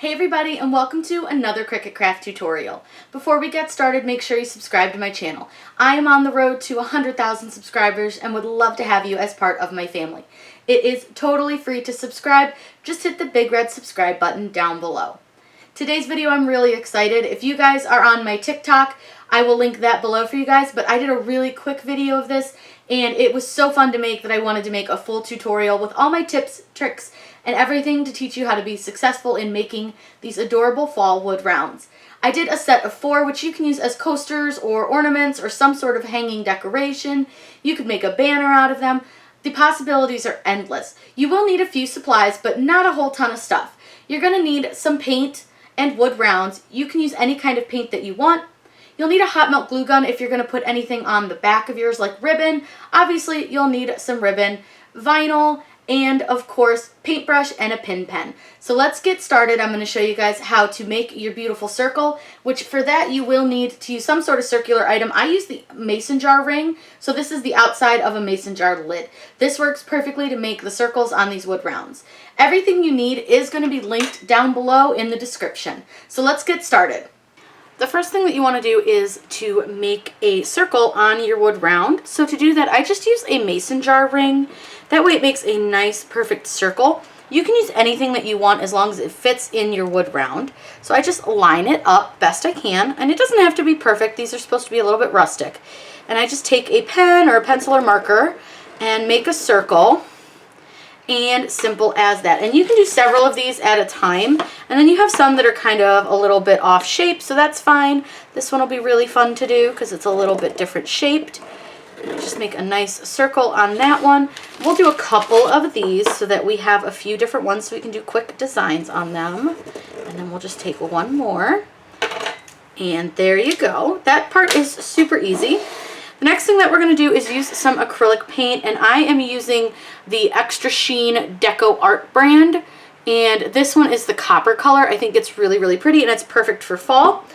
Hey everybody, and welcome to another Cricut craft tutorial. Before we get started, make sure you subscribe to my channel. I am on the road to 100,000 subscribers and would love to have you as part of my family. It is totally free to subscribe. Just hit the big red subscribe button down below. Today's video, I'm really excited. If you guys are on my TikTok, I will link that below for you guys, but I did a really quick video of this and it was so fun to make that I wanted to make a full tutorial with all my tips, tricks, and everything to teach you how to be successful in making these adorable fall wood rounds. I did a set of 4, which you can use as coasters or ornaments or some sort of hanging decoration. You could make a banner out of them. The possibilities are endless. You will need a few supplies, but not a whole ton of stuff. You're going to need some paint and wood rounds. You can use any kind of paint that you want. You'll need a hot melt glue gun if you're going to put anything on the back of yours like ribbon. Obviously, you'll need some ribbon, vinyl, and of course, paintbrush and a pin pen. So let's get started. I'm going to show you guys how to make your beautiful circle, which for that you will need to use some sort of circular item. I use the mason jar ring, so this is the outside of a mason jar lid. This works perfectly to make the circles on these wood rounds. Everything you need is going to be linked down below in the description. So let's get started. The first thing that you want to do is to make a circle on your wood round. So to do that, I just use a mason jar ring. That way it makes a nice, perfect circle. You can use anything that you want as long as it fits in your wood round. So I just line it up best I can, and it doesn't have to be perfect. These are supposed to be a little bit rustic. And I just take a pen or a pencil or marker and make a circle. And simple as that. And you can do several of these at a time, and then you have some that are kind of a little bit off shape, so that's fine. This one will be really fun to do because it's a little bit different shaped. Just make a nice circle on that one. We'll do a couple of these so that we have a few different ones so we can do quick designs on them. And then we'll just take one more. And there you go. That part is super easy. The next thing that we're going to do is use some acrylic paint, and I am using the Extra Sheen Deco Art brand, and this one is the copper color. I think it's really, really pretty, and it's perfect for fall.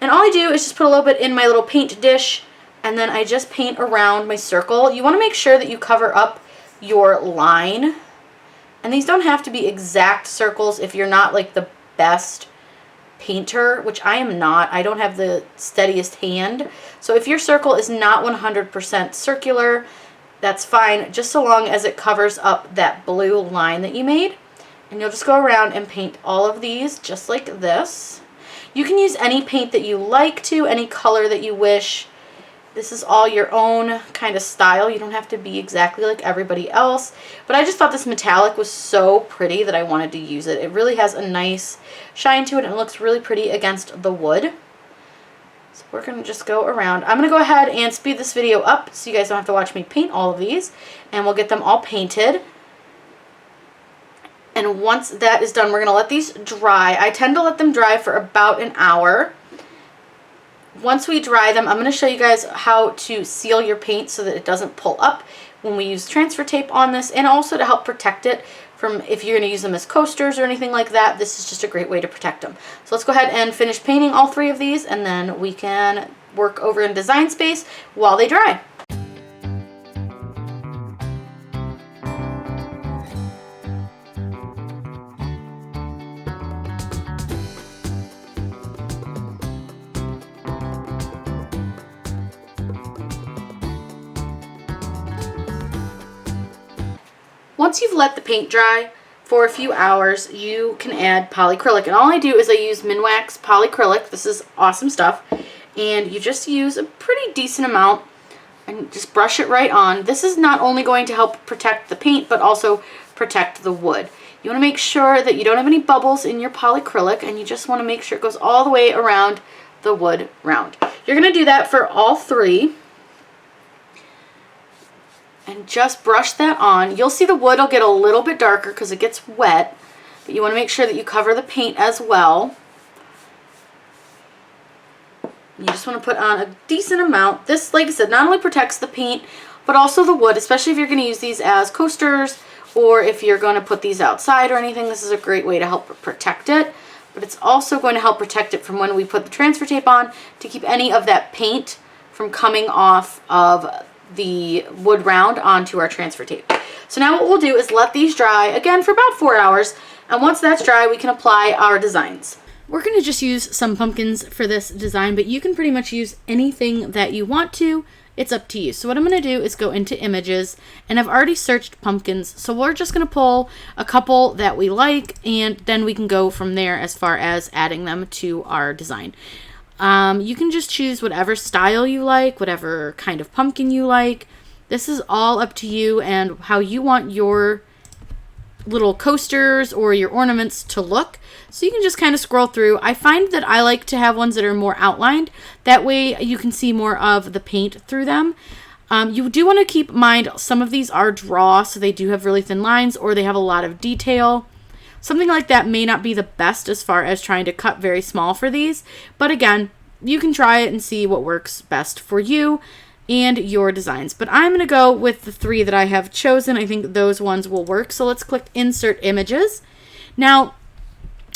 And all I do is just put a little bit in my little paint dish, and then I just paint around my circle. You want to make sure that you cover up your line, and these don't have to be exact circles if you're not like the best painter, which I am not. I don't have the steadiest hand. So if your circle is not 100% circular, that's fine, just so long as it covers up that blue line that you made. And you'll just go around and paint all of these just like this. You can use any paint that you like to, any color that you wish. This is all your own kind of style. You don't have to be exactly like everybody else. But I just thought this metallic was so pretty that I wanted to use it. It really has a nice shine to it and it looks really pretty against the wood. So we're going to just go around. I'm going to go ahead and speed this video up so you guys don't have to watch me paint all of these. And we'll get them all painted. And once that is done, we're going to let these dry. I tend to let them dry for about an hour. Once we dry them, I'm going to show you guys how to seal your paint so that it doesn't pull up when we use transfer tape on this, and also to help protect it from if you're going to use them as coasters or anything like that. This is just a great way to protect them. So let's go ahead and finish painting all 3 of these, and then we can work over in design space while they dry. Once you've let the paint dry for a few hours, you can add polyacrylic. And all I do is I use Minwax polyacrylic. This is awesome stuff. And you just use a pretty decent amount and just brush it right on. This is not only going to help protect the paint, but also protect the wood. You want to make sure that you don't have any bubbles in your polyacrylic, and you just want to make sure it goes all the way around the wood round. You're going to do that for all 3. And just brush that on. You'll see the wood will get a little bit darker because it gets wet, but you want to make sure that you cover the paint as well. You just want to put on a decent amount. This, like I said, not only protects the paint, but also the wood, especially if you're going to use these as coasters or if you're going to put these outside or anything. This is a great way to help protect it, but it's also going to help protect it from when we put the transfer tape on, to keep any of that paint from coming off of the wood round onto our transfer tape. So now what we'll do is let these dry again for about 4 hours, And once that's dry, we can apply our designs. We're going to just use some pumpkins for this design, but you can pretty much use anything that you want to. It's up to you. So what I'm going to do is go into images, and I've already searched pumpkins. So we're just going to pull a couple that we like, and then we can go from there as far as adding them to our design. You can just choose whatever style you like, whatever kind of pumpkin you like. This is all up to you and how you want your little coasters or your ornaments to look. So you can just kind of scroll through. I find that I like to have ones that are more outlined. That way you can see more of the paint through them. You do want to keep in mind some of these are draw, so they do have really thin lines or they have a lot of detail. Something like that may not be the best as far as trying to cut very small for these. But again, you can try it and see what works best for you and your designs. But I'm going to go with the 3 that I have chosen. I think those ones will work. So let's click Insert Images. Now,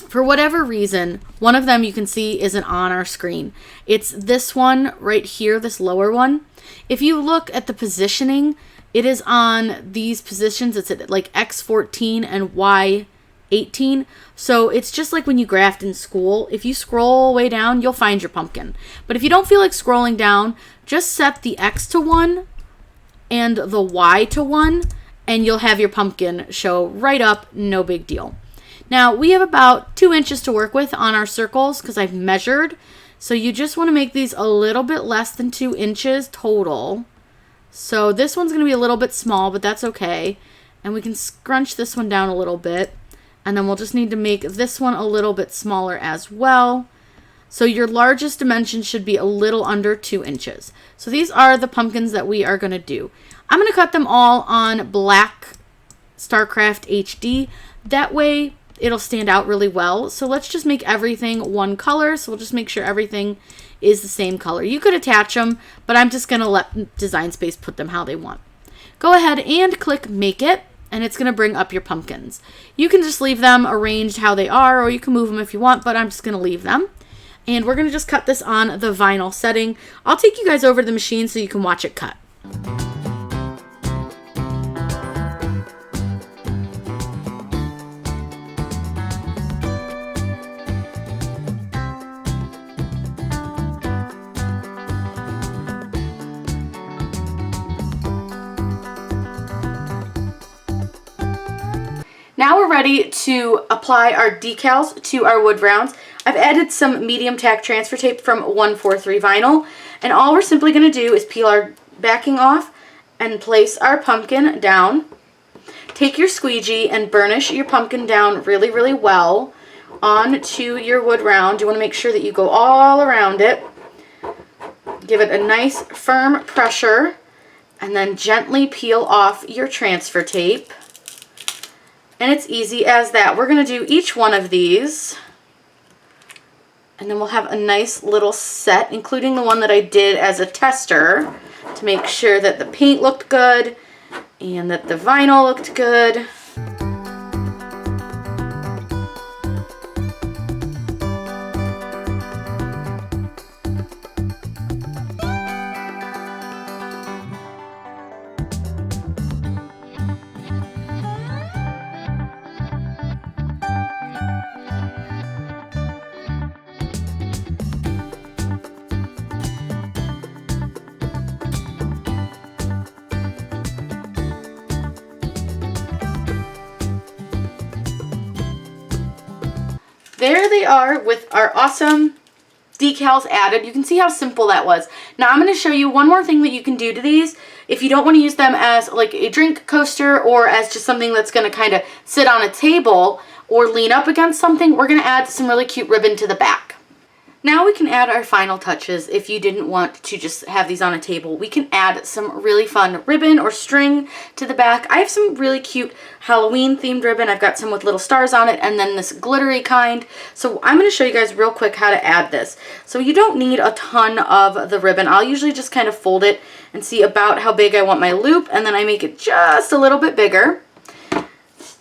for whatever reason, one of them you can see isn't on our screen. It's this one right here, this lower one. If you look at the positioning, it is on these positions. It's at like X14 and Y18. So it's just like when you graphed in school. If you scroll way down, you'll find your pumpkin. But if you don't feel like scrolling down, just set the X to 1 and the Y to 1, and you'll have your pumpkin show right up, no big deal. Now, we have about 2 inches to work with on our circles because I've measured. So you just want to make these a little bit less than 2 inches total. So this one's going to be a little bit small, but that's okay. And we can scrunch this one down a little bit. And then we'll just need to make this one a little bit smaller as well. So your largest dimension should be a little under 2 inches. So these are the pumpkins that we are going to do. I'm going to cut them all on black StarCraft HD. That way it'll stand out really well. So let's just make everything one color. So we'll just make sure everything is the same color. You could attach them, but I'm just going to let Design Space put them how they want. Go ahead and click Make It, and it's going to bring up your pumpkins. You can just leave them arranged how they are, or you can move them if you want, but I'm just going to leave them. And we're going to just cut this on the vinyl setting. I'll take you guys over to the machine so you can watch it cut. Now we're ready to apply our decals to our wood rounds. I've added some medium tack transfer tape from 143 vinyl, and all we're simply going to do is peel our backing off and place our pumpkin down. Take your squeegee and burnish your pumpkin down really, really well onto your wood round. You want to make sure that you go all around it. Give it a nice firm pressure, and then gently peel off your transfer tape. And it's easy as that. We're going to do each one of these, and then we'll have a nice little set, including the one that I did as a tester to make sure that the paint looked good and that the vinyl looked good. There they are with our awesome decals added. You can see how simple that was. Now I'm going to show you one more thing that you can do to these. If you don't want to use them as like a drink coaster or as just something that's going to kind of sit on a table or lean up against something, we're going to add some really cute ribbon to the back. Now we can add our final touches. If you didn't want to just have these on a table, we can add some really fun ribbon or string to the back. I have some really cute Halloween themed ribbon. I've got some with little stars on it and then this glittery kind. So I'm going to show you guys real quick how to add this. So you don't need a ton of the ribbon. I'll usually just kind of fold it and see about how big I want my loop, and then I make it just a little bit bigger.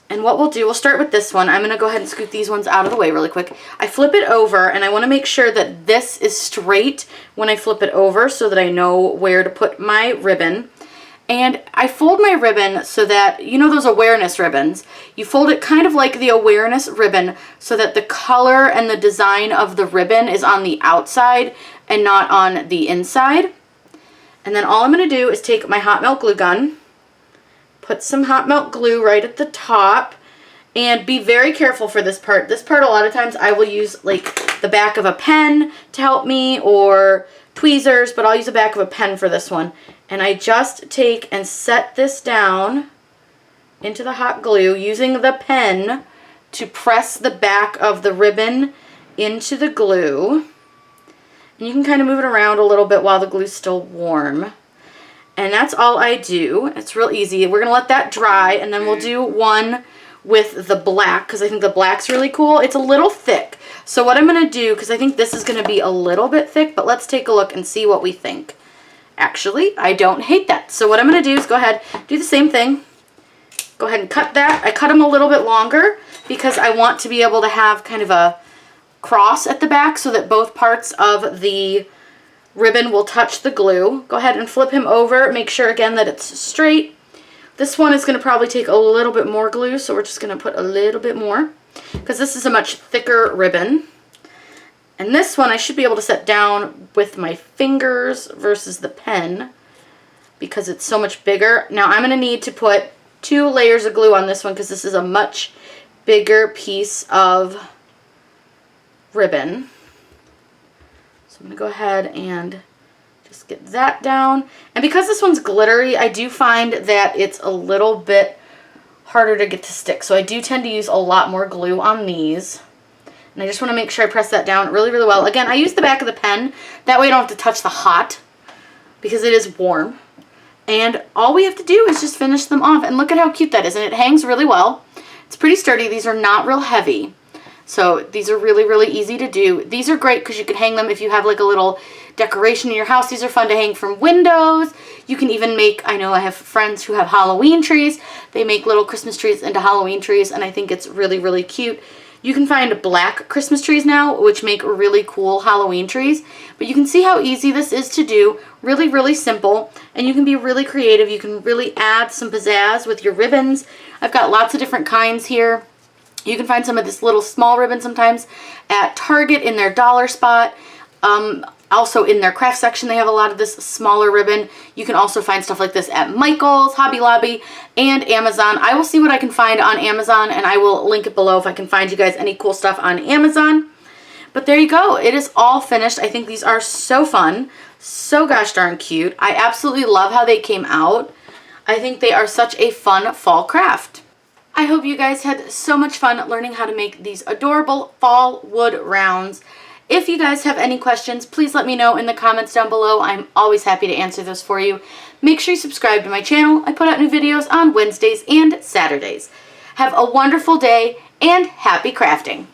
And what we'll do, we'll start with this one. I'm going to go ahead and scoot these ones out of the way really quick. I flip it over, and I want to make sure that this is straight when I flip it over so that I know where to put my ribbon. And I fold my ribbon so that, you know those awareness ribbons? You fold it kind of like the awareness ribbon so that the color and the design of the ribbon is on the outside and not on the inside. And then all I'm going to do is take my hot melt glue gun, put some hot melt glue right at the top, and be very careful for this part. This part, a lot of times I will use like the back of a pen to help me, or tweezers, but I'll use the back of a pen for this one. And I just take and set this down into the hot glue using the pen to press the back of the ribbon into the glue. And you can kind of move it around a little bit while the glue's still warm. And that's all I do. It's real easy. We're going to let that dry, and then we'll do one with the black because I think the black's really cool. It's a little thick. So what I'm going to do, because I think this is going to be a little bit thick, but let's take a look and see what we think. Actually, I don't hate that. So what I'm going to do is go ahead, do the same thing. Go ahead and cut that. I cut them a little bit longer because I want to be able to have kind of a cross at the back so that both parts of the ribbon will touch the glue. Go ahead and flip him over. Make sure again that it's straight. This one is going to probably take a little bit more glue, so we're just going to put a little bit more because this is a much thicker ribbon. And this one I should be able to set down with my fingers versus the pen because it's so much bigger. Now I'm going to need to put 2 layers of glue on this one because this is a much bigger piece of ribbon. So I'm going to go ahead and just get that down. And because this one's glittery, I do find that it's a little bit harder to get to stick. So I do tend to use a lot more glue on these. And I just want to make sure I press that down really, really well. Again, I use the back of the pen. That way I don't have to touch the hot because it is warm. And all we have to do is just finish them off. And look at how cute that is. And it hangs really well. It's pretty sturdy. These are not real heavy. So these are really, really easy to do. These are great because you could hang them if you have like a little decoration in your house. These are fun to hang from windows. You can even make, I know I have friends who have Halloween trees. They make little Christmas trees into Halloween trees, and I think it's really, really cute. You can find black Christmas trees now, which make really cool Halloween trees. But you can see how easy this is to do. Really, really simple. And you can be really creative. You can really add some pizzazz with your ribbons. I've got lots of different kinds here. You can find some of this little small ribbon sometimes at Target in their dollar spot. Also in their craft section, they have a lot of this smaller ribbon. You can also find stuff like this at Michael's, Hobby Lobby, and Amazon. I will see what I can find on Amazon, and I will link it below if I can find you guys any cool stuff on Amazon. But there you go. It is all finished. I think these are so fun. So gosh darn cute. I absolutely love how they came out. I think they are such a fun fall craft. I hope you guys had so much fun learning how to make these adorable fall wood rounds. If you guys have any questions, please let me know in the comments down below. I'm always happy to answer those for you. Make sure you subscribe to my channel. I put out new videos on Wednesdays and Saturdays. Have a wonderful day and happy crafting.